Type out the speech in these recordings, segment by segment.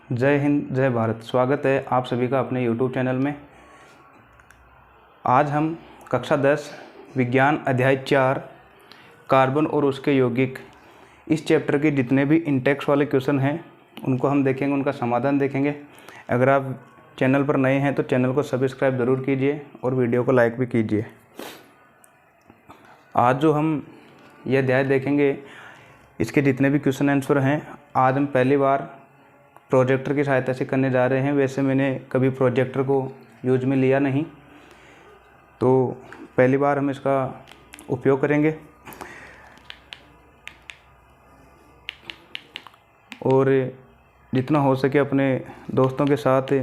जय हिंद जय भारत। स्वागत है आप सभी का अपने YouTube चैनल में। आज हम कक्षा 10 विज्ञान अध्याय 4 कार्बन और उसके यौगिक इस चैप्टर के जितने भी इंटेक्स वाले क्वेश्चन हैं उनको हम देखेंगे, उनका समाधान देखेंगे। अगर आप चैनल पर नए हैं तो चैनल को सब्सक्राइब ज़रूर कीजिए और वीडियो को लाइक भी कीजिए। आज जो हम ये अध्याय देखेंगे इसके जितने भी क्वेश्चन आंसर हैं आज हम पहली बार प्रोजेक्टर की सहायता से करने जा रहे हैं। वैसे मैंने कभी प्रोजेक्टर को यूज में लिया नहीं, तो पहली बार हम इसका उपयोग करेंगे और जितना हो सके अपने दोस्तों के साथ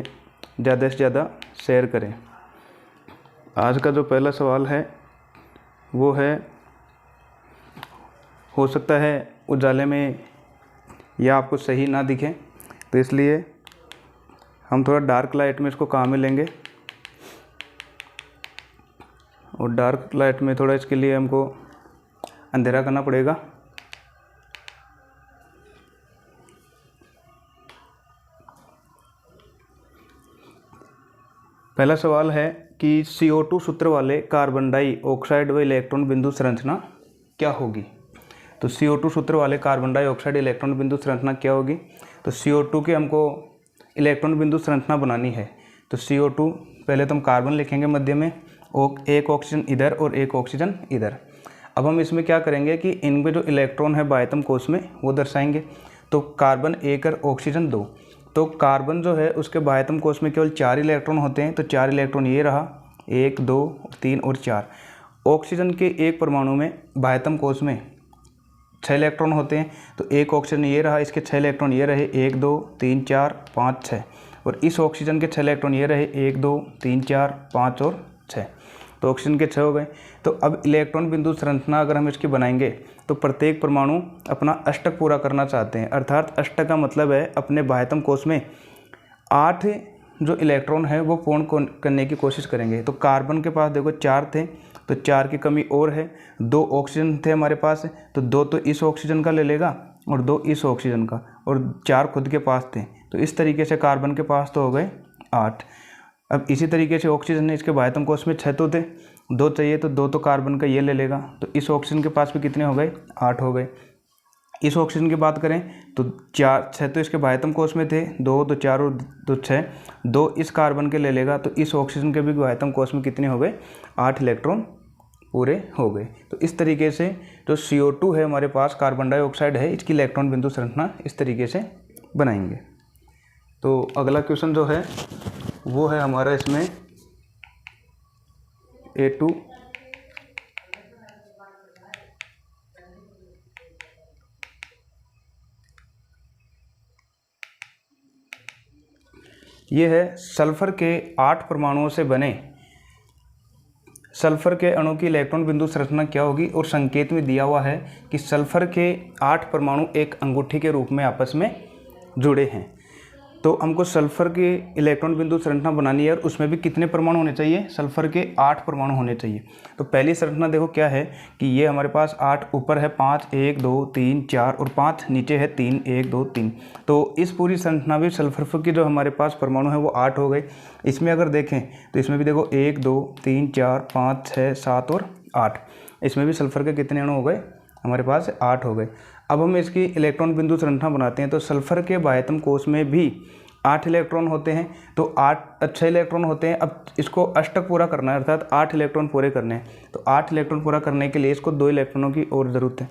ज़्यादा से ज़्यादा शेयर करें। आज का जो पहला सवाल है वो है, हो सकता है उजाले में यह आपको सही ना दिखे, तो इसलिए हम थोड़ा डार्क लाइट में इसको काम में लेंगे और डार्क लाइट में थोड़ा इसके लिए हमको अंधेरा करना पड़ेगा। पहला सवाल है कि CO2 सूत्र वाले कार्बन डाइऑक्साइड व इलेक्ट्रॉन बिंदु संरचना क्या होगी। तो CO2 सूत्र वाले कार्बन डाइऑक्साइड इलेक्ट्रॉन बिंदु संरचना क्या होगी। तो CO2 के हमको इलेक्ट्रॉन बिंदु संरचना बनानी है। तो CO2 पहले तो हम कार्बन लिखेंगे मध्य में, और एक ऑक्सीजन इधर और एक ऑक्सीजन इधर। अब हम इसमें क्या करेंगे कि इनमें जो इलेक्ट्रॉन है बाह्यतम कोश में वो दर्शाएंगे। तो कार्बन 1 और ऑक्सीजन 2। तो कार्बन जो है उसके बाह्यतम कोश में केवल 4 इलेक्ट्रॉन होते हैं, तो 4 इलेक्ट्रॉन ये रहा, 1 2 3 और 4। ऑक्सीजन के एक परमाणु में बाह्यतम कोश में 6 इलेक्ट्रॉन होते हैं, तो एक ऑक्सीजन ये रहा, इसके 6 इलेक्ट्रॉन ये रहे, 1 2 3 4 5 6। और इस ऑक्सीजन के 6 इलेक्ट्रॉन ये रहे, 1 2 3 4 5 और 6। तो ऑक्सीजन के 6 हो गए। तो अब इलेक्ट्रॉन बिंदु संरचना अगर हम इसकी बनाएंगे तो प्रत्येक परमाणु अपना अष्टक पूरा करना चाहते हैं। अर्थात अष्टक का मतलब है अपने बाह्यतम कोश में 8 जो इलेक्ट्रॉन है वो पूर्ण करने की कोशिश करेंगे। तो कार्बन के पास देखो 4 थे, तो 4 की कमी और है। 2 ऑक्सीजन थे हमारे पास, तो 2 तो इस ऑक्सीजन का ले लेगा और 2 इस ऑक्सीजन का, और 4 खुद के पास थे। तो इस तरीके से कार्बन के पास तो हो गए 8। अब इसी तरीके से ऑक्सीजन ने इसके बाह्यतम कोश में 6 तो थे, 2 चाहिए, तो 2 तो कार्बन का ये ले लेगा। तो इस ऑक्सीजन के पास भी कितने हो गए, 8 हो गए। इस ऑक्सीजन की बात करें तो 6 तो इसके बाह्यतम कोश में थे, 2 तो 4 और 2 6, 2 इस कार्बन के ले लेगा। तो इस ऑक्सीजन के भी बाह्यतम कोश में कितने हो गए, 8 इलेक्ट्रॉन पूरे हो गए। तो इस तरीके से जो CO2 है हमारे पास, कार्बन डाइऑक्साइड है, इसकी इलेक्ट्रॉन बिंदु संरचना इस तरीके से बनाएंगे। तो अगला क्वेश्चन जो है वो है हमारा इसमें A2। ये है सल्फर के 8 परमाणुओं से बने सल्फर के अणु की इलेक्ट्रॉन बिंदु संरचना क्या होगी, और संकेत में दिया हुआ है कि सल्फर के 8 परमाणु एक अंगूठी के रूप में आपस में जुड़े हैं। तो हमको सल्फर की इलेक्ट्रॉन बिंदु संरचना बनानी है और उसमें भी कितने परमाणु होने चाहिए, सल्फर के 8 परमाणु होने चाहिए। तो पहली संरचना देखो क्या है कि ये हमारे पास 8 ऊपर है, 5 1 2 3 4 और 5 नीचे है, 3 1 2 3। तो इस पूरी संरचना में सल्फर की जो हमारे पास परमाणु है वो 8 हो गए। इसमें अगर देखें तो इसमें भी देखो 1 2 3 4 5 6 7 और 8। इसमें भी सल्फर के कितने अणु हो गए, हमारे पास 8 हो गए। अब हम इसकी इलेक्ट्रॉन बिंदु संरचना बनाते हैं। तो सल्फर के बाह्यतम कोश में भी 8 इलेक्ट्रॉन होते हैं, तो 6 इलेक्ट्रॉन होते हैं। अब इसको अष्टक पूरा करना है, अर्थात 8 इलेक्ट्रॉन पूरे करने हैं। तो 8 इलेक्ट्रॉन पूरा करने के लिए इसको 2 इलेक्ट्रॉनों की और ज़रूरत है।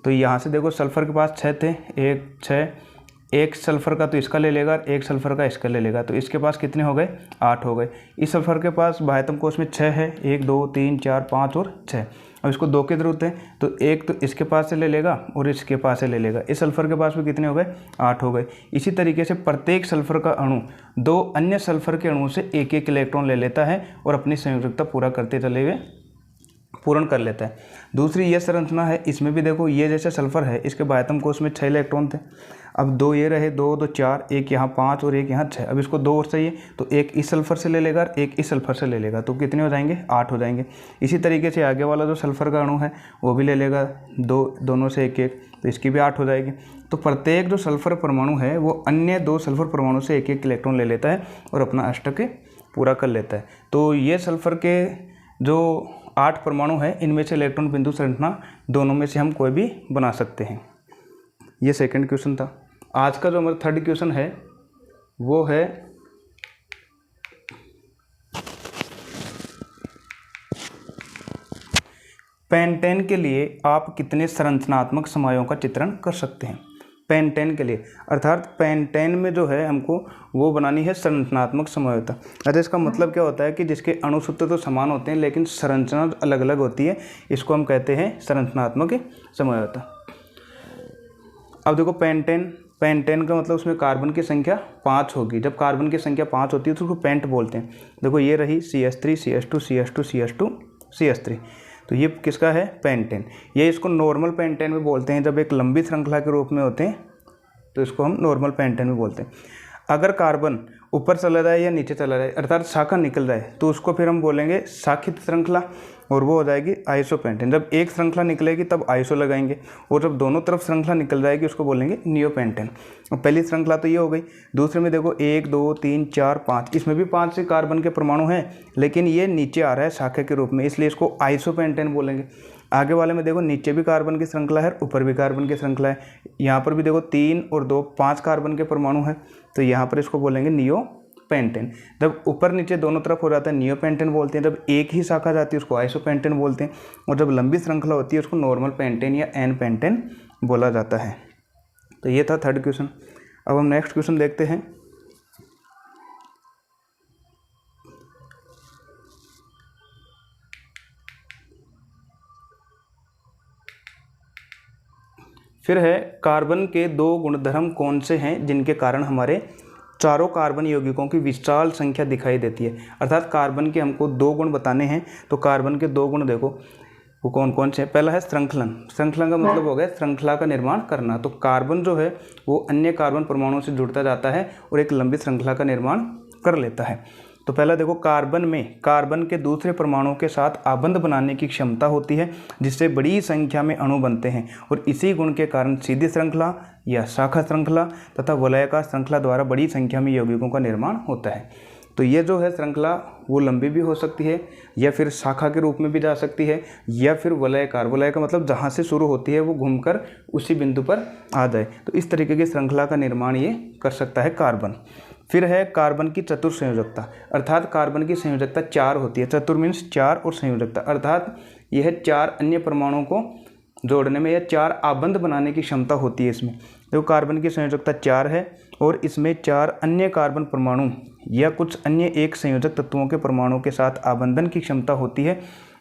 तो यहाँ से देखो सल्फर के पास 6 थे, 1 6, एक सल्फर का तो इसका ले लेगा, एक सल्फर का इसका ले लेगा। तो इसके पास कितने हो गए, 8 हो गए। इस सल्फर के पास बाह्यतम कोश में 6 है, 1 2 3 4 5 और 6। अब इसको 2 की ज़रूरत है, तो एक तो इसके पास से ले लेगा और इसके पास से ले लेगा। इस सल्फर के पास भी कितने हो गए, 8 हो गए। इसी तरीके से प्रत्येक सल्फर का अणु 2 अन्य सल्फर के अणु से एक एक इलेक्ट्रॉन ले लेता है और अपनी संयोजकता पूरा करते चले पूर्ण कर लेता है। दूसरी ये संरचना है, इसमें भी देखो ये जैसे सल्फर है, इसके बाह्यतम कोश में 6 इलेक्ट्रॉन थे। अब 2 ये रहे, 2 2 4, एक यहाँ 5 और एक यहाँ 6। अब इसको 2 और चाहिए तो एक इस सल्फर से ले लेगा और एक इस सल्फर से ले लेगा, तो कितने हो जाएंगे? 8 हो जाएंगे। इसी तरीके से आगे वाला जो सल्फर का अणु है वो भी ले लेगा, दोनों से एक एक, तो इसकी भी 8 हो जाएगी। तो प्रत्येक जो सल्फर परमाणु है वो अन्य 2 सल्फर परमाणु से एक एक इलेक्ट्रॉन ले लेता है और अपना अष्टक पूरा कर लेता है। तो ये सल्फर के जो 8 परमाणु हैं, इनमें से इलेक्ट्रॉन बिंदु संरचना दोनों में से हम कोई भी बना सकते हैं। ये सेकंड क्वेश्चन था। आज का जो हमारा थर्ड क्वेश्चन है वो है पेंटेन के लिए आप कितने संरचनात्मक समयों का चित्रण कर सकते हैं? पेंटेन के लिए, अर्थात पेंटेन में जो है हमको वो बनानी है संरचनात्मक समयोता। अर्थात इसका मतलब क्या होता है कि जिसके अणुसूत्र तो समान होते हैं लेकिन संरचना अलग अलग होती है, इसको हम कहते हैं संरचनात्मक समयोता। अब देखो पेंटेन का मतलब उसमें कार्बन की संख्या 5 होगी। जब कार्बन की संख्या 5 होती है तो उसको पेंट बोलते हैं। देखो ये रही CH3 CH2 CH2 CH2 CH3, तो ये किसका है? पेंटेन। ये इसको नॉर्मल पेंटेन में बोलते हैं। जब एक लंबी श्रृंखला के रूप में होते हैं तो इसको हम नॉर्मल पेंटेन में बोलते हैं। अगर कार्बन ऊपर चला जाए या नीचे चला जाए, अर्थात शाखा निकल जाए, तो उसको फिर हम बोलेंगे शाखित श्रृंखला और वो हो जाएगी आइसोपेंटेन। जब एक श्रृंखला निकलेगी तब आइसो लगाएंगे, और जब दोनों तरफ श्रृंखला निकल जाएगी उसको बोलेंगे नियोपेंटेन। और पहली श्रृंखला तो ये हो गई। दूसरे में देखो 1 2 3 4 5, इसमें भी 5 से कार्बन के परमाणु हैं, लेकिन ये नीचे आ रहा है शाखा के रूप में, इसलिए इसको आइसोपेंटेन बोलेंगे। आगे वाले में देखो नीचे भी कार्बन की श्रृंखला है, ऊपर भी कार्बन की श्रृंखला है। यहाँ पर भी देखो 3 और 2 5 कार्बन के परमाणु हैं, तो यहाँ पर इसको बोलेंगे नियोपेंटेन। जब ऊपर नीचे दोनों तरफ हो जाता है नियोपेंटेन बोलते हैं। जब एक ही शाखा जाती है उसको आइसोपेंटेन बोलते हैं, और जब लंबी श्रृंखला होती है उसको नॉर्मल पेंटेन या एन पेंटेन बोला जाता है। तो ये था थर्ड क्वेश्चन। अब हम नेक्स्ट क्वेश्चन देखते हैं। फिर है कार्बन के 2 गुणधर्म कौन से हैं जिनके कारण हमारे चारों कार्बन यौगिकों की विशाल संख्या दिखाई देती है। अर्थात कार्बन के हमको 2 गुण बताने हैं, तो कार्बन के 2 गुण देखो वो कौन कौन से हैं। पहला है श्रृंखलन। श्रृंखलन का मतलब हो गया श्रृंखला का निर्माण करना। तो कार्बन जो है वो अन्य कार्बन परमाणुओं से जुड़ता जाता है और एक लंबी श्रृंखला का निर्माण कर लेता है। तो पहला देखो, कार्बन में कार्बन के दूसरे परमाणुओं के साथ आबंध बनाने की क्षमता होती है, जिससे बड़ी संख्या में अणु बनते हैं, और इसी गुण के कारण सीधी श्रृंखला या शाखा श्रृंखला तथा वलयाकार श्रृंखला द्वारा बड़ी संख्या में यौगिकों का निर्माण होता है। तो ये जो है श्रृंखला वो लंबी भी हो सकती है, या फिर शाखा के रूप में भी जा सकती है, या फिर वलयाकार। वलय का मतलब जहाँ से शुरू होती है वो घूमकर उसी बिंदु पर आ जाए। तो इस तरीके की श्रृंखला का निर्माण ये कर सकता है कार्बन। फिर है कार्बन की चतुर संयोजकता। अर्थात कार्बन की संयोजकता 4 होती है। चतुर मीन्स 4 और संयोजकता अर्थात यह 4 अन्य परमाणुओं को जोड़ने में या 4 आबंध बनाने की क्षमता होती है इसमें। तो कार्बन की संयोजकता 4 है, और इसमें 4 अन्य कार्बन परमाणु या कुछ अन्य एक संयोजक तत्वों के परमाणुओं के साथ आबंधन की क्षमता होती है।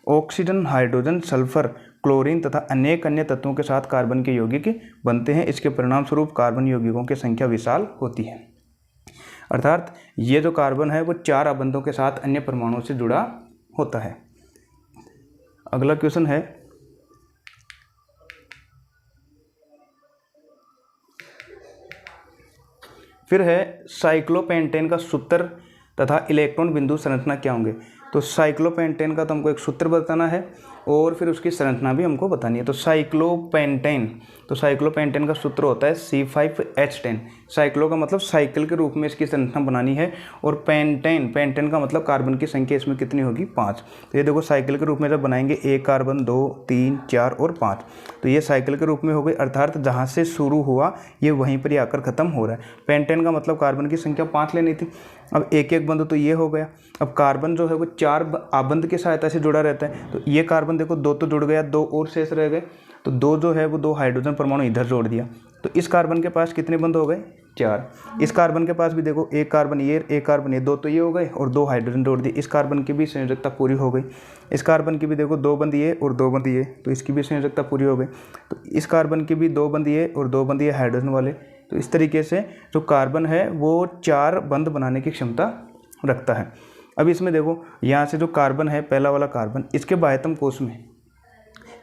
ऑक्सीजन, हाइड्रोजन, सल्फर, क्लोरीन तथा अनेक अन्य तत्वों के साथ कार्बन के यौगिक बनते हैं। इसके परिणाम स्वरूप कार्बन यौगिकों की संख्या विशाल होती है। अर्थात ये जो कार्बन है वो 4 आबंधों के साथ अन्य परमाणुओं से जुड़ा होता है। अगला क्वेश्चन है, फिर है साइक्लोपेंटेन का सूत्र तथा इलेक्ट्रॉन बिंदु संरचना क्या होंगे। तो साइक्लोपेंटेन का तो हमको एक सूत्र बताना है और फिर उसकी संरचना भी हमको बतानी है। तो साइक्लोपेंटेन का सूत्र होता है C5H10। साइक्लो का मतलब साइकिल के रूप में इसकी संरचना बनानी है, और पेंटेन का मतलब कार्बन की संख्या इसमें कितनी होगी? 5। तो ये देखो साइकिल के रूप में जब बनाएंगे 1 कार्बन 2 3 4 और 5, तो ये साइकिल के रूप में हो गई। अर्थात जहाँ से शुरू हुआ ये वहीं पर ही आकर ख़त्म हो रहा है। पेंटेन का मतलब कार्बन की संख्या 5 लेनी थी। अब एक एक बंद तो ये हो गया। अब कार्बन जो है वो 4 आबंध की सहायता से जुड़ा रहता है। तो ये कार्बन देखो 2 तो जुड़ गया, 2 और शेष रह गए। तो 2 जो है वो 2 हाइड्रोजन परमाणु इधर जोड़ दिया। तो इस कार्बन के पास कितने बंद हो गए? 4। इस कार्बन के पास भी देखो 1 कार्बन ये, 1 कार्बन ये, 2 तो ये हो गए और 2 हाइड्रोजन जोड़ दिए। इस कार्बन की भी संयोजकता पूरी हो गई। इस कार्बन की भी देखो 2 बंद ये और 2 बंद ये, तो इसकी भी संयोजकता पूरी हो गई। तो इस कार्बन की भी 2 बंद ये और 2 बंद ये हाइड्रोजन वाले। तो इस तरीके से जो कार्बन है वो 4 बंद बनाने की क्षमता रखता है। अब इसमें देखो यहाँ से जो कार्बन है, पहला वाला कार्बन, इसके बाह्यतम कोश में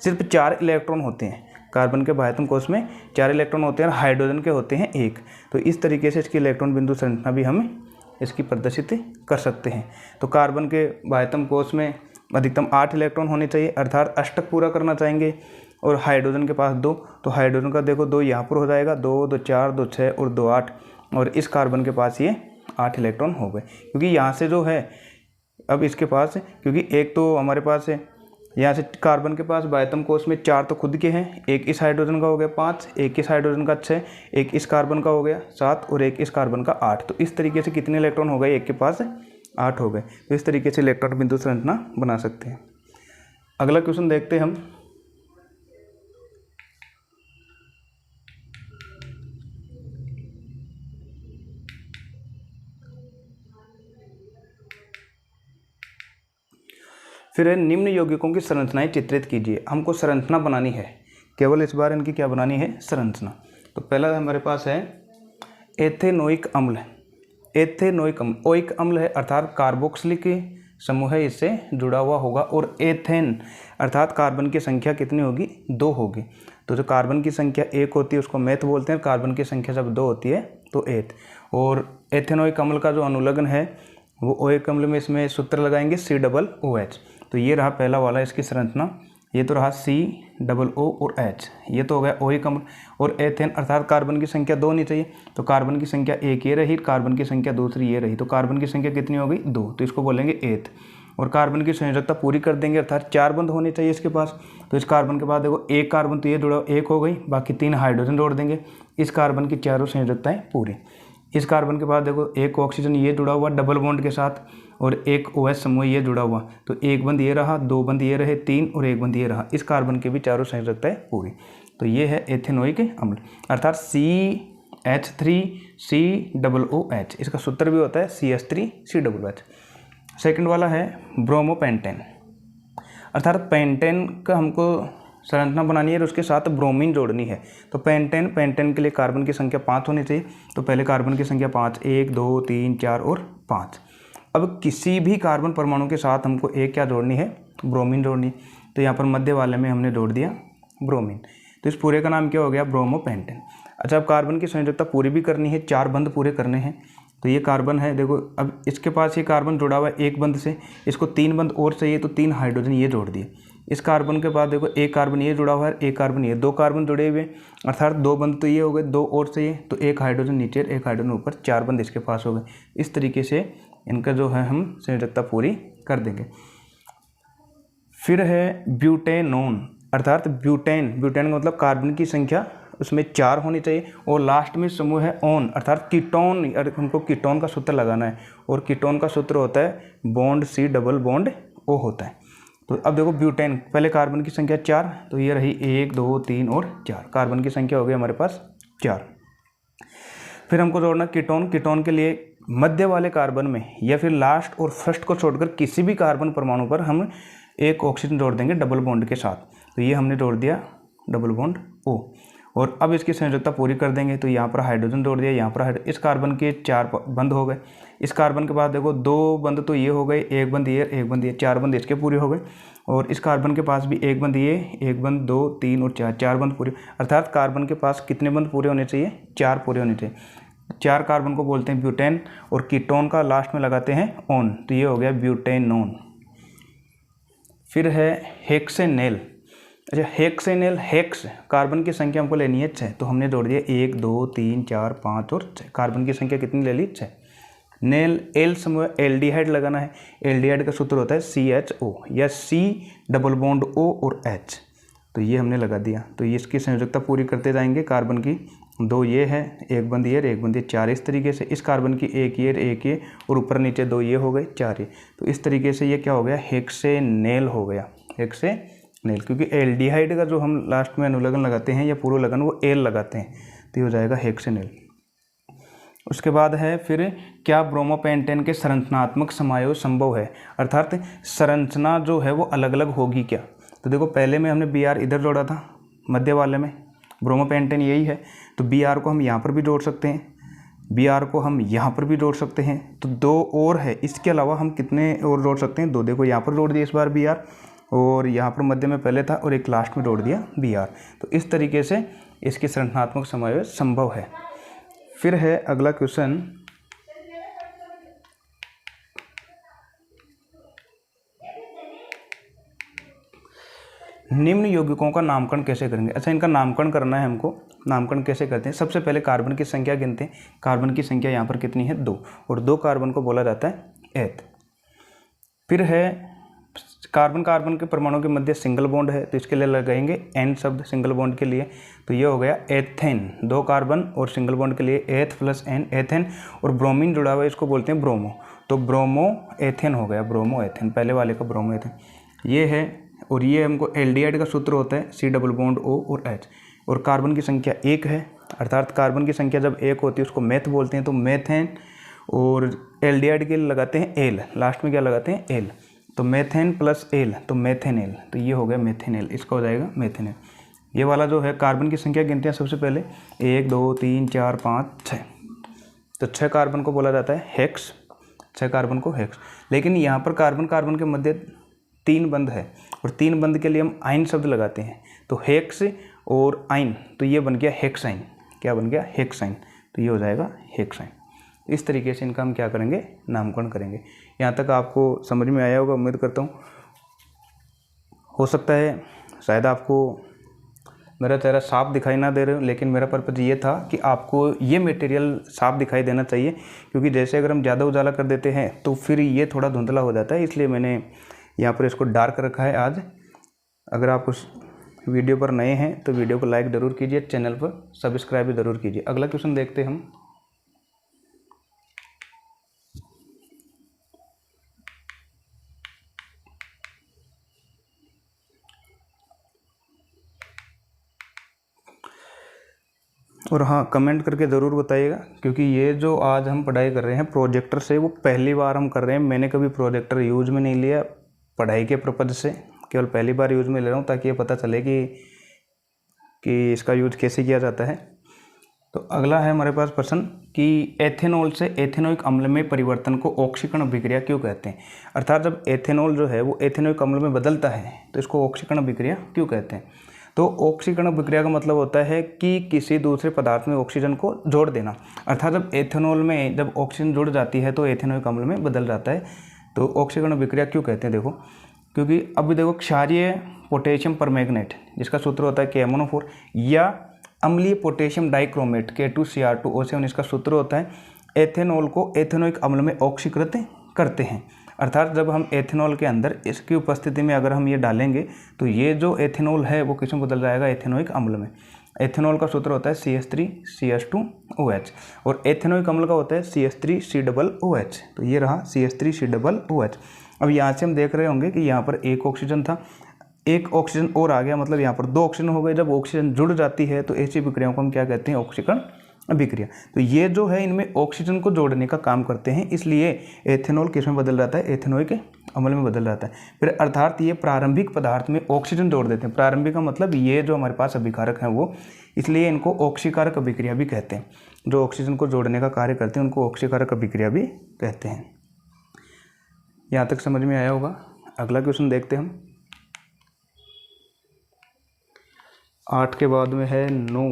सिर्फ 4 इलेक्ट्रॉन होते हैं। कार्बन के बाह्यतम कोश में 4 इलेक्ट्रॉन होते हैं और हाइड्रोजन के होते हैं 1। तो इस तरीके से इसकी इलेक्ट्रॉन बिंदु संरचना भी हम इसकी प्रदर्शित कर सकते हैं। तो कार्बन के बाह्यतम कोश में अधिकतम 8 इलेक्ट्रॉन होने चाहिए, अर्थात अष्टक पूरा करना चाहेंगे। और हाइड्रोजन के पास 2, तो हाइड्रोजन का देखो 2 यहाँ पर हो जाएगा, 2 2 4 2 6 और 2 8। और इस कार्बन के पास ये 8 इलेक्ट्रॉन हो गए, क्योंकि यहाँ से जो है अब इसके पास, क्योंकि एक तो हमारे पास है यहाँ से कार्बन के पास बाह्यतम कोश में 4 तो खुद के हैं, एक इस हाइड्रोजन का हो गया 5, एक इस हाइड्रोजन का 6, एक इस कार्बन का हो गया 7 और एक इस कार्बन का 8। तो इस तरीके से कितने इलेक्ट्रॉन हो गए, एक के पास 8 हो गए। तो इस तरीके से इलेक्ट्रॉन बिंदु संरचना बना सकते हैं। अगला क्वेश्चन देखते हैं हम। फिर है निम्न यौगिकों की संरचनाएं चित्रित कीजिए। हमको संरचना बनानी है, केवल इस बार इनकी क्या बनानी है, संरचना। तो पहला हमारे पास है एथेनोइक अम्ल। एथेनोइक अम्ल ओइक अम्ल है, अर्थात कार्बोक्सिलिक समूह है, इससे जुड़ा हुआ होगा। और एथेन अर्थात कार्बन की संख्या कितनी होगी, 2 होगी। तो जो कार्बन की संख्या 1 होती है उसको मेथ बोलते हैं, कार्बन की संख्या जब 2 होती है तो एथ। और एथेनोइक अम्ल का जो अनुलग्न है वो ओइक अम्ल में, इसमें सूत्र लगाएंगे COOH। तो ये रहा पहला वाला इसकी संरचना, ये तो रहा COO और H, ये तो हो गया ओइक अम्ल। और एथेन अर्थात कार्बन की संख्या 2 नहीं चाहिए, तो कार्बन की संख्या 1 ये रही, कार्बन की संख्या दूसरी ये रही, तो कार्बन की संख्या कितनी हो गई, 2, तो इसको बोलेंगे एथ। और कार्बन की संयोजकता पूरी कर देंगे, अर्थात 4 बंध होने चाहिए इसके पास। तो इस कार्बन के बाद देखो एक कार्बन तो ये जुड़ा 1 हो गई, बाकी 3 हाइड्रोजन जोड़ देंगे, इस कार्बन की चारों संयोजकताएँ पूरी। इस कार्बन के बाद देखो एक ऑक्सीजन ये जुड़ा हुआ डबल बॉन्ड के साथ, और एक OH समूह ये जुड़ा हुआ, तो एक बंद ये रहा, 2 बंद ये रहे, 3 और एक बंद ये रहा। इस कार्बन के भी चारों संयोजकताएं पूरी। तो ये है एथेनोइक अम्ल, अर्थात CH3COOH। इसका सूत्र भी होता है CH3COOH। सेकंड वाला है ब्रोमोपेंटेन, अर्थात पेंटेन का हमको संरचना बनानी है और उसके साथ ब्रोमीन जोड़नी है। तो पेंटेन के लिए कार्बन की संख्या 5 होनी चाहिए। तो पहले कार्बन की संख्या 5, 1 2 3 4 और 5। अब किसी भी कार्बन परमाणु के साथ हमको एक क्या जोड़नी है, ब्रोमीन जोड़नी। तो यहाँ पर मध्य वाले में हमने जोड़ दिया ब्रोमीन, तो इस पूरे का नाम क्या हो गया, ब्रोमोपेंटेन। अच्छा, अब कार्बन की संयोजकता पूरी भी करनी है, 4 बंध पूरे करने हैं। तो ये कार्बन है, देखो अब इसके पास ये कार्बन जुड़ा हुआ है एक बंध से, इसको 3 बंध और चाहिए, तो 3 हाइड्रोजन ये जोड़ दिए। इस कार्बन के बाद देखो एक कार्बन ये जुड़ा हुआ है, एक कार्बन ये, 2 कार्बन जुड़े हुए, अर्थात 2 बंध तो ये हो गए, 2 और चाहिए, तो एक हाइड्रोजन नीचे एक हाइड्रोजन ऊपर, 4 बंध इसके पास हो गए। इस तरीके से इनका जो है हम संयोजकता पूरी कर देंगे। फिर है ब्यूटेनोन, अर्थात ब्यूटेन का मतलब कार्बन की संख्या उसमें 4 होनी चाहिए, और लास्ट में समूह है ओन, अर्थात कीटोन। हमको कीटोन का सूत्र लगाना है, और कीटोन का सूत्र होता है bond C double bond O होता है। तो अब देखो ब्यूटेन, पहले कार्बन की संख्या 4, तो ये रही 1 2 3 और 4, कार्बन की संख्या हो गई हमारे पास 4। फिर हमको जोड़ना कीटोन के लिए मध्य वाले कार्बन में या फिर लास्ट और फर्स्ट को छोड़कर किसी भी कार्बन परमाणु पर हम एक ऑक्सीजन जोड़ देंगे डबल बॉन्ड के साथ। तो ये हमने जोड़ दिया डबल बॉन्ड O, और अब इसकी संयोजकता पूरी कर देंगे। तो यहाँ पर हाइड्रोजन जोड़ दिया, यहाँ पर इस कार्बन के 4 बंध हो गए। इस कार्बन के बाद देखो 2 बंध तो ये हो गए, एक बंध ये, एक बंध ये, 4 बंध इसके पूरे हो गए। और इस कार्बन के पास भी एक बंध ये, एक बंध 2 3 और 4 बंध पूरे, अर्थात कार्बन के पास कितने बंध पूरे होने चाहिए, 4 पूरे होने चाहिए। 4 कार्बन को बोलते हैं ब्यूटेन, और कीटोन का लास्ट में लगाते हैं ओन, तो ये हो गया ब्यूटेनोन। फिर है हेक्सेनेल। अच्छा, हेक्सेनेल, हेक्स कार्बन की संख्या हमको लेनी है 6, तो हमने जोड़ दिया 1 2 3 4 5 और 6, कार्बन की संख्या कितनी ले ली, 6। नेल, एल समूह एल्डिहाइड लगाना है। एल्डिहाइड का सूत्र होता है CHO या C डबल बॉन्ड O और H, तो ये हमने लगा दिया। तो ये इसकी संयोजकता पूरी करते जाएंगे। कार्बन की 2 ये है, एक बंद ये, एक बंद ये, 4 इस तरीके से। इस कार्बन की एक ये और ऊपर नीचे 2 ये हो गए, 4 ये। तो इस तरीके से ये क्या हो गया, हेक्सेनेल हो गया, हेक्सेनेल। क्योंकि एल्डिहाइड का जो हम लास्ट में अनुलग्न लगाते हैं या पूर्व लगन वो एल लगाते हैं, तो ये हो जाएगा हेक्सेनेल। उसके बाद है फिर क्या ब्रोमोपेंटेन के संरचनात्मक समायोग संभव है, अर्थात संरचना जो है वो अलग अलग होगी क्या। तो देखो पहले में हमने Br इधर जोड़ा था, मध्य वाले में ब्रोमोपेंटेन यही है, तो Br को हम यहाँ पर भी जोड़ सकते हैं, Br को हम यहाँ पर भी जोड़ सकते हैं। तो 2 और है, इसके अलावा हम कितने और जोड़ सकते हैं, 2। देखो यहाँ पर जोड़ दिए इस बार Br, और यहाँ पर मध्य में पहले था और एक लास्ट में जोड़ दिया Br। तो इस तरीके से इसकी संरचनात्मक समावेश संभव है। फिर है अगला क्वेश्चन, निम्न यौगिकों का नामकरण कैसे करेंगे। अच्छा, इनका नामकरण करना है हमको। नामकरण कैसे करते हैं, सबसे पहले कार्बन की संख्या गिनते हैं। कार्बन की संख्या यहाँ पर कितनी है, 2, और 2 कार्बन को बोला जाता है एथ। फिर है कार्बन कार्बन के परमाणु के मध्य सिंगल बॉन्ड है, तो इसके लिए लगाएंगे एन शब्द सिंगल बॉन्ड के लिए। तो ये हो गया एथेन, 2 कार्बन और सिंगल बॉन्ड के लिए एथ प्लस एन, एथेन। और ब्रोमीन जुड़ा हुआ है, इसको बोलते हैं ब्रोमो, तो ब्रोमो एथेन हो गया, ब्रोमो एथेन, पहले वाले का ब्रोमो एथेन ये है। और ये हमको एल्डिहाइड का सूत्र होता है C डबल बॉन्ड O और H। और कार्बन की संख्या 1 है, अर्थात कार्बन की संख्या जब 1 होती है उसको मेथ बोलते हैं, तो मेथेन। और एल्डिहाइड के लिए लगाते हैं एल, लास्ट में क्या लगाते हैं, एल, तो मेथेन प्लस एल, तो मेथेनेल, तो ये हो गया मेथेनेल, इसका हो जाएगा मेथेनेल। ये वाला जो है कार्बन की संख्या गिनते हैं सबसे पहले, 1 2 3 4 5 6, तो 6 कार्बन को बोला जाता है हेक्स, 6 कार्बन को हेक्स। लेकिन यहाँ पर कार्बन कार्बन के मध्य 3 बंध है, और 3 बंध के लिए हम आइन शब्द लगाते हैं, तो हेक्स और आइन, तो ये बन गया हेक्साइन। क्या बन गया, हेक्साइन, तो ये हो जाएगा हेक्साइन। इस तरीके से इनका हम क्या करेंगे, नामकरण करेंगे। यहाँ तक आपको समझ में आया होगा, उम्मीद करता हूँ। हो सकता है शायद आपको मेरा चेहरा साफ दिखाई ना दे रहे हो, लेकिन मेरा पर्पज़ ये था कि आपको ये मटेरियल साफ दिखाई देना चाहिए, क्योंकि जैसे अगर हम ज़्यादा उजाला कर देते हैं तो फिर ये थोड़ा धुंधला हो जाता है, इसलिए मैंने यहाँ पर इसको डार्क रखा है आज। अगर आप उस वीडियो पर नए हैं तो वीडियो को लाइक ज़रूर कीजिए, चैनल पर सब्सक्राइब भी ज़रूर कीजिए। अगला क्वेश्चन देखते हैं हम। और हाँ, कमेंट करके ज़रूर बताइएगा, क्योंकि ये जो आज हम पढ़ाई कर रहे हैं प्रोजेक्टर से, वो पहली बार हम कर रहे हैं। मैंने कभी प्रोजेक्टर यूज़ में नहीं लिया पढ़ाई के पर्पज़ से, केवल पहली बार यूज़ में ले रहा हूँ, ताकि ये पता चले कि इसका यूज कैसे किया जाता है। तो अगला है हमारे पास प्रश्न कि एथेनॉल से एथेनोइक अम्ल में परिवर्तन को ऑक्सीकरण अभिक्रिया क्यों कहते हैं। अर्थात जब एथेनॉल जो है वो एथेनोइक अम्ल में बदलता है तो इसको ऑक्सीकरण अभिक्रिया क्यों कहते हैं। तो ऑक्सीकरण अभिक्रिया का मतलब होता है कि किसी दूसरे पदार्थ में ऑक्सीजन को जोड़ देना। अर्थात जब एथेनॉल में जब ऑक्सीजन जुड़ जाती है तो एथेनोइक अम्ल में बदल जाता है। तो ऑक्सीकरण अभिक्रिया क्यों कहते हैं, देखो, क्योंकि अभी देखो क्षारीय पोटेशियम परमैंगनेट जिसका सूत्र होता है KMnO4, या अम्लीय पोटेशियम डाइक्रोमेट K2Cr2O7 इसका सूत्र होता है, एथेनॉल को एथेनोइक अम्ल में ऑक्सीकृत करते हैं। अर्थात जब हम एथेनॉल के अंदर इसकी उपस्थिति में अगर हम ये डालेंगे तो ये जो एथेनॉल है वो किस में बदल जाएगा, एथेनोइक अम्ल में। एथेनॉल का सूत्र होता है CH3CH2OH और एथेनोइक अम्ल का होता है CH3COOH। तो ये रहा CH3COOH। अब यहाँ से हम देख रहे होंगे कि यहाँ पर एक ऑक्सीजन था, एक ऑक्सीजन और आ गया, मतलब यहाँ पर 2 ऑक्सीजन हो गए। जब ऑक्सीजन जुड़ जाती है तो ऐसी विक्रियाओं को हम क्या कहते हैं, ऑक्सीकरण अभिक्रिया। तो ये जो है इनमें ऑक्सीजन को जोड़ने का काम करते हैं, इसलिए एथेनॉल किस में बदल जाता है, एथेनोइक अम्ल में बदल जाता है। फिर अर्थात ये प्रारंभिक पदार्थ में ऑक्सीजन जोड़ देते हैं। प्रारंभिक का मतलब ये जो हमारे पास अभिकारक हैं वो, इसलिए इनको ऑक्सीकारक अभिक्रिया भी कहते हैं। जो ऑक्सीजन को जोड़ने का कार्य करते हैं उनको ऑक्सीकारक अभिक्रिया भी कहते हैं। यहाँ तक समझ में आया होगा। अगला क्वेश्चन देखते हैं हम। 8 के बाद में है 9,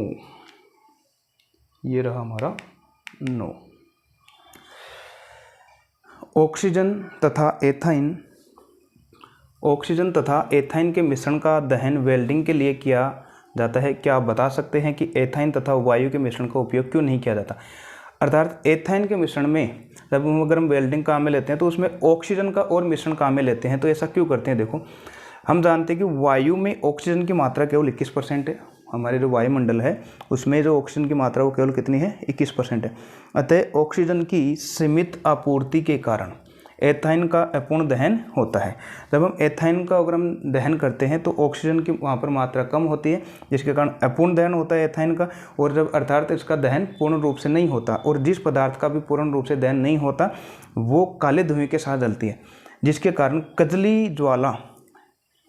ये रहा हमारा 9। ऑक्सीजन तथा एथाइन के मिश्रण का दहन वेल्डिंग के लिए किया जाता है। क्या आप बता सकते हैं कि एथाइन तथा वायु के मिश्रण का उपयोग क्यों नहीं किया जाता। अर्थात एथाइन के मिश्रण में जब हम वेल्डिंग काम में लेते हैं तो उसमें ऑक्सीजन का और मिश्रण काम में लेते हैं। तो ऐसा क्यों करते हैं, देखो, हम जानते हैं कि वायु में ऑक्सीजन की मात्रा केवल 21% है। हमारे जो वायुमंडल है उसमें जो ऑक्सीजन की मात्रा वो केवल कितनी है, 21% है। अतः ऑक्सीजन की सीमित आपूर्ति के कारण एथाइन का अपूर्ण दहन होता है। जब हम एथाइन का अगर हम दहन करते हैं तो ऑक्सीजन की वहाँ पर मात्रा कम होती है, जिसके कारण अपूर्ण दहन होता है एथाइन का। और जब अर्थात इसका दहन पूर्ण रूप से नहीं होता, और जिस पदार्थ का भी पूर्ण रूप से दहन नहीं होता वो काले धुएं के साथ जलती है, जिसके कारण कजली ज्वाला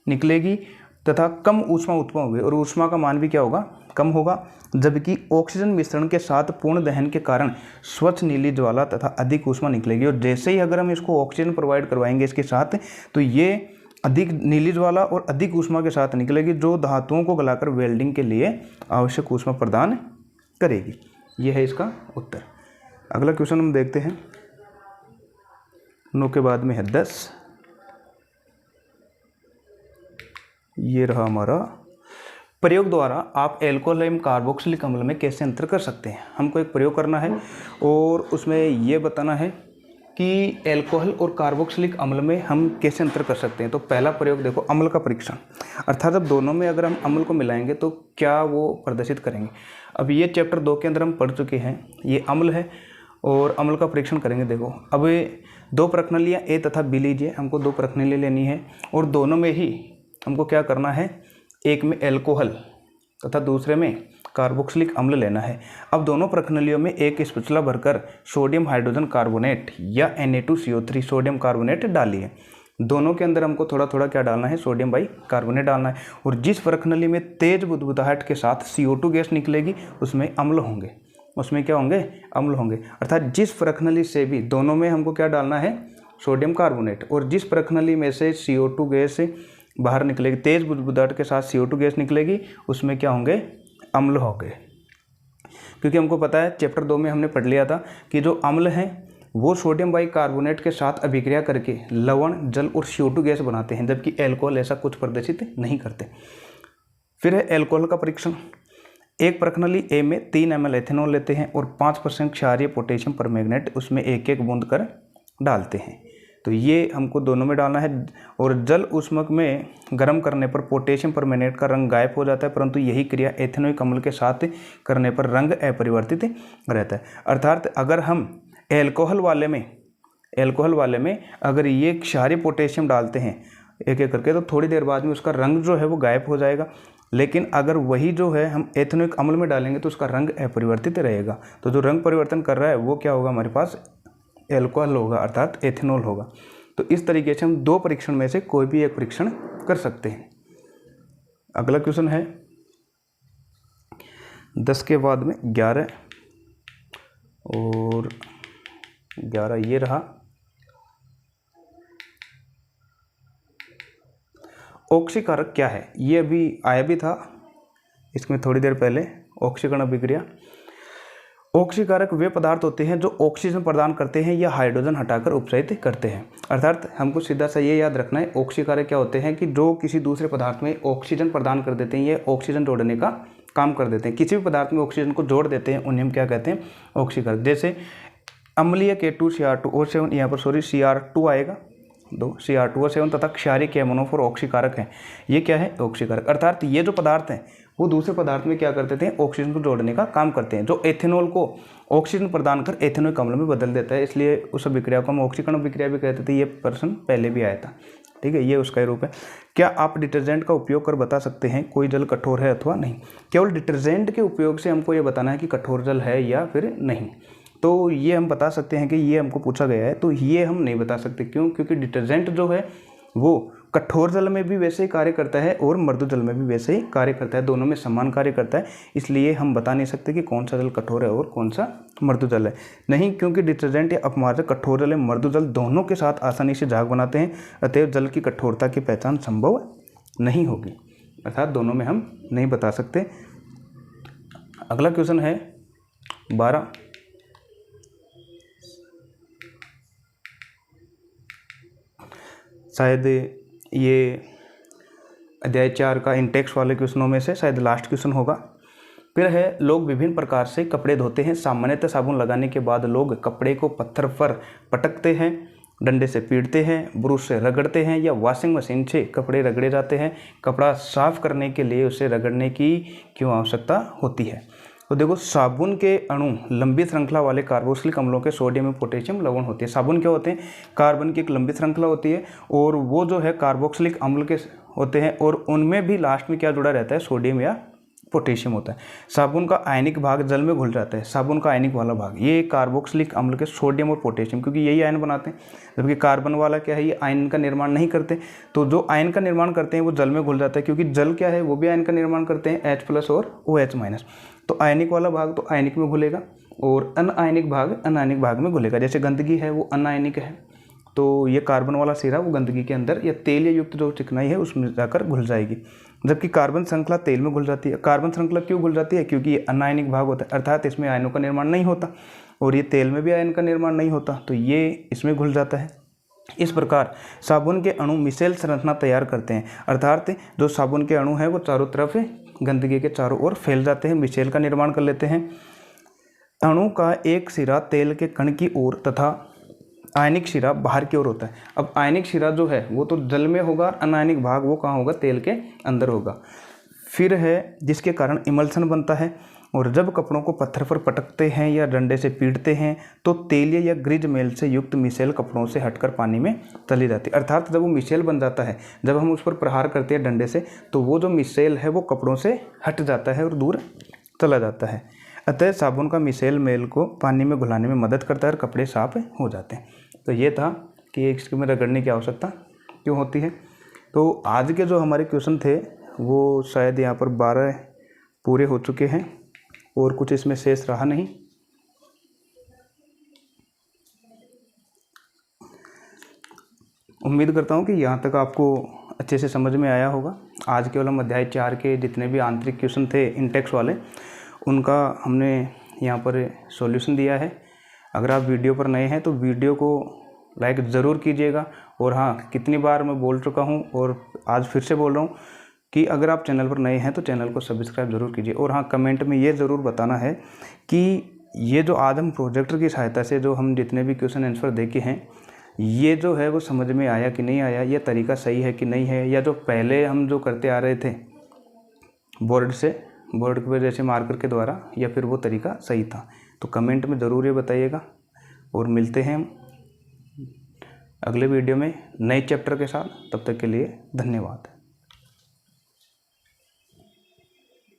निकलेगी तथा कम ऊष्मा उत्पन्न होगी, और ऊष्मा का मान भी क्या होगा, कम होगा। जबकि ऑक्सीजन मिश्रण के साथ पूर्ण दहन के कारण स्वच्छ नीली ज्वाला तथा अधिक ऊष्मा निकलेगी। और जैसे ही अगर हम इसको ऑक्सीजन प्रोवाइड करवाएंगे इसके साथ, तो ये अधिक नीली ज्वाला और अधिक ऊष्मा के साथ निकलेगी, जो धातुओं को गलाकर वेल्डिंग के लिए आवश्यक ऊष्मा प्रदान करेगी। यह है इसका उत्तर। अगला क्वेश्चन हम देखते हैं। 9 के बाद में है 10। ये रहा हमारा। प्रयोग द्वारा आप एल्कोहल एवं कार्बोक्सिलिक अम्ल में कैसे अंतर कर सकते हैं। हमको एक प्रयोग करना है और उसमें ये बताना है कि एल्कोहल और कार्बोक्सिलिक अम्ल में हम कैसे अंतर कर सकते हैं। तो पहला प्रयोग देखो, अम्ल का परीक्षण, अर्थात अब दोनों में अगर हम अम्ल को मिलाएंगे तो क्या वो प्रदर्शित करेंगे। अब ये चैप्टर 2 के अंदर हम पढ़ चुके हैं, ये अम्ल है और अम्ल का परीक्षण करेंगे। देखो अब 2 प्रश्नावलियाँ ए तथा बी लीजिए, हमको 2 प्रश्नावली लेनी है और दोनों में ही हमको क्या करना है, एक में एल्कोहल तथा दूसरे में कार्बोक्सिलिक अम्ल लेना है। अब दोनों प्रश्नावलियों में एक स्पैचुला भरकर सोडियम हाइड्रोजन कार्बोनेट या Na2CO3 सोडियम कार्बोनेट डालिए। दोनों के अंदर हमको थोड़ा थोड़ा क्या डालना है, सोडियम बाई कार्बोनेट डालना है। और जिस प्रश्नावली में तेज बुदबुदाहट के साथ CO2 गैस निकलेगी उसमें अम्ल होंगे, उसमें क्या होंगे, अम्ल होंगे। अर्थात जिस प्रश्नावली से भी दोनों में हमको क्या डालना है, सोडियम कार्बोनेट, और जिस प्रश्नावली में से CO2 गैस बाहर निकलेगी, तेज बुदबुदाहट के साथ CO2 गैस निकलेगी, उसमें क्या होंगे, अम्ल होंगे। क्योंकि हमको पता है चैप्टर 2 में हमने पढ़ लिया था कि जो अम्ल हैं वो सोडियम बाई कार्बोनेट के साथ अभिक्रिया करके लवण, जल और CO2 गैस बनाते हैं, जबकि एल्कोहल ऐसा कुछ प्रदर्शित नहीं करते। फिर है एल्कोहल का परीक्षण। एक प्रश्नावली ए में 3 ml एथेनॉल लेते हैं और 5% क्षारीय पोटेशियम परमैंगनेट उसमें एक एक बूंद कर डालते हैं। तो ये हमको दोनों में डालना है। और जल ऊष्मक में गर्म करने पर पोटेशियम परमैंगनेट का रंग गायब हो जाता है, परंतु यही क्रिया एथेनोइक अम्ल के साथ करने पर रंग अपरिवर्तित रहता है। अर्थात अगर हम एल्कोहल वाले में अगर ये क्षारीय पोटेशियम डालते हैं एक एक करके, तो थोड़ी देर बाद में उसका रंग जो है वो गायब हो जाएगा। लेकिन अगर वही जो है हम एथेनोइक अम्ल में डालेंगे तो उसका रंग अपरिवर्तित रहेगा। तो जो रंग परिवर्तन कर रहा है वो क्या होगा, हमारे पास एल्कोहल होगा, अर्थात एथेनॉल होगा। तो इस तरीके से हम 2 परीक्षण में से कोई भी एक परीक्षण कर सकते हैं। अगला क्वेश्चन है 10 के बाद में 11 और 11 ये रहा। ऑक्सीकारक क्या है, ये अभी आया भी था इसमें थोड़ी देर पहले, ऑक्सीकरण अभिक्रिया। ऑक्सीकारक वे पदार्थ होते हैं जो ऑक्सीजन प्रदान करते हैं या हाइड्रोजन हटाकर उपसर्जित करते हैं। अर्थात हमको सीधा सा ये याद रखना है, ऑक्सीकारक क्या होते हैं कि जो किसी दूसरे पदार्थ में ऑक्सीजन प्रदान कर देते हैं, ये ऑक्सीजन जोड़ने का काम कर देते हैं। किसी भी पदार्थ में ऑक्सीजन को जोड़ देते हैं, उन्हें हम क्या कहते हैं, ऑक्सीकारक। जैसे अम्लीय K2CR2O7, यहाँ पर सॉरी CR2 आएगा, 2 CR2O7 तथा क्षारीय KMnO4 ऑक्सीकारक हैं। ये क्या है, ऑक्सीकारक। अर्थात ये जो पदार्थ हैं वो दूसरे पदार्थ में क्या करते थे, ऑक्सीजन को जोड़ने का काम करते हैं, जो एथेनॉल को ऑक्सीजन प्रदान कर एथेनोइक अम्ल में बदल देता है। इसलिए उस अभिक्रिया को हम ऑक्सीकरण अभिक्रिया भी कहते थे। ये प्रश्न पहले भी आया था, ठीक है, ये उसका ही रूप है। क्या आप डिटर्जेंट का उपयोग कर बता सकते हैं कोई जल कठोर है अथवा नहीं। केवल डिटर्जेंट के उपयोग से हमको ये बताना है कि कठोर जल है या फिर नहीं। तो ये हम बता सकते हैं कि ये हमको पूछा गया है, तो ये हम नहीं बता सकते। क्यों, क्योंकि डिटर्जेंट जो है वो कठोर जल में भी वैसे ही कार्य करता है और मृदु जल में भी वैसे ही कार्य करता है, दोनों में समान कार्य करता है। इसलिए हम बता नहीं सकते कि कौन सा जल कठोर है और कौन सा मृदु जल है। नहीं, क्योंकि डिटर्जेंट या अपमार्जक कठोर जल या मृदु जल दोनों के साथ आसानी से झाग बनाते हैं, अतएव जल की कठोरता की पहचान संभव नहीं होगी। अर्थात दोनों में हम नहीं बता सकते। अगला क्वेश्चन है 12। शायद ये अध्याय 4 का इंटेक्स वाले क्वेश्चनों में से शायद लास्ट क्वेश्चन होगा। फिर है, लोग विभिन्न प्रकार से कपड़े धोते हैं। सामान्यतः साबुन लगाने के बाद लोग कपड़े को पत्थर पर पटकते हैं, डंडे से पीटते हैं, ब्रश से रगड़ते हैं या वॉशिंग मशीन से कपड़े रगड़े जाते हैं। कपड़ा साफ करने के लिए उसे रगड़ने की क्यों आवश्यकता होती है। तो देखो, साबुन के अणु लंबी श्रृंखला वाले कार्बोक्सिलिक अम्लों के सोडियम और पोटेशियम लवण होते हैं। साबुन क्या होते हैं, कार्बन की एक लंबी श्रृंखला होती है और वो जो है कार्बोक्सिलिक अम्ल के होते हैं और उनमें भी लास्ट में क्या जुड़ा रहता है, सोडियम या पोटेशियम होता है। साबुन का आयनिक भाग जल में घुल जाता है, साबुन का आयनिक वाला भाग ये कार्बोक्सिलिक अम्ल के सोडियम और पोटेशियम, क्योंकि यही आयन बनाते हैं। जबकि कार्बन वाला क्या है, ये आयन का निर्माण नहीं करते। तो जो आयन का निर्माण करते हैं वो जल में घुल जाता है, क्योंकि जल क्या है, वो भी आयन का निर्माण करते हैं, H+ और OH-। तो आयनिक वाला भाग तो आयनिक में घुलेगा और अनायनिक भाग अनायनिक भाग में घुलेगा। जैसे गंदगी है वो अनायनिक है, तो ये कार्बन वाला सिरा वो गंदगी के अंदर या तेल युक्त जो चिकनाई है उसमें जाकर घुल जाएगी। जबकि कार्बन श्रृंखला तेल में घुल जाती है। कार्बन श्रृंखला क्यों घुल जाती है? क्योंकि ये अनायनिक भाग होता है, अर्थात इसमें आयनों का निर्माण नहीं होता, और ये तेल में भी आयन का निर्माण नहीं होता, तो ये इसमें घुल जाता है। इस प्रकार साबुन के अणु मिसेल संरचना तैयार करते हैं, अर्थात जो साबुन के अणु हैं वो चारों तरफ गंदगी के चारों ओर फैल जाते हैं, मिसेल का निर्माण कर लेते हैं। अणु का एक सिरा तेल के कण की ओर तथा आयनिक शिरा बाहर की ओर होता है। अब आयनिक शिरा जो है वो तो जल में होगा, अनायनिक भाग वो कहाँ होगा? तेल के अंदर होगा। फिर है जिसके कारण इमल्सन बनता है, और जब कपड़ों को पत्थर पर पटकते हैं या डंडे से पीटते हैं तो तेलीय या ग्रिज मेल से युक्त मिसेल कपड़ों से हटकर पानी में चली जाती है। अर्थात जब वो मिसेल बन जाता है, जब हम उस पर प्रहार करते हैं डंडे से, तो वो जो मिसेल है वो कपड़ों से हट जाता है और दूर चला जाता है। अतः साबुन का मिसेल मेल को पानी में घुलाने में मदद करता है और कपड़े साफ हो जाते हैं। तो ये था कि इसके में रगड़ने की आवश्यकता क्यों होती है। तो आज के जो हमारे क्वेश्चन थे वो शायद यहाँ पर 12 पूरे हो चुके हैं और कुछ इसमें शेष रहा नहीं। उम्मीद करता हूँ कि यहाँ तक आपको अच्छे से समझ में आया होगा। आज केवल हम अध्याय 4 के जितने भी आंतरिक क्वेश्चन थे इंटेक्स वाले, उनका हमने यहाँ पर सॉल्यूशन दिया है। अगर आप वीडियो पर नए हैं तो वीडियो को लाइक ज़रूर कीजिएगा। और हाँ, कितनी बार मैं बोल चुका हूँ और आज फिर से बोल रहा हूँ कि अगर आप चैनल पर नए हैं तो चैनल को सब्सक्राइब ज़रूर कीजिए। और हाँ, कमेंट में ये ज़रूर बताना है कि ये जो आज हम प्रोजेक्टर की सहायता से जो हम जितने भी क्वेश्चन आंसर देखे हैं, ये जो है वो समझ में आया कि नहीं आया, ये तरीका सही है कि नहीं है, या जो पहले हम जो करते आ रहे थे बोर्ड के वजह से मार्कर के द्वारा, या फिर वो तरीका सही था। तो कमेंट में ज़रूर ये बताइएगा। और मिलते हैं हम अगले वीडियो में नए चैप्टर के साथ। तब तक के लिए धन्यवाद।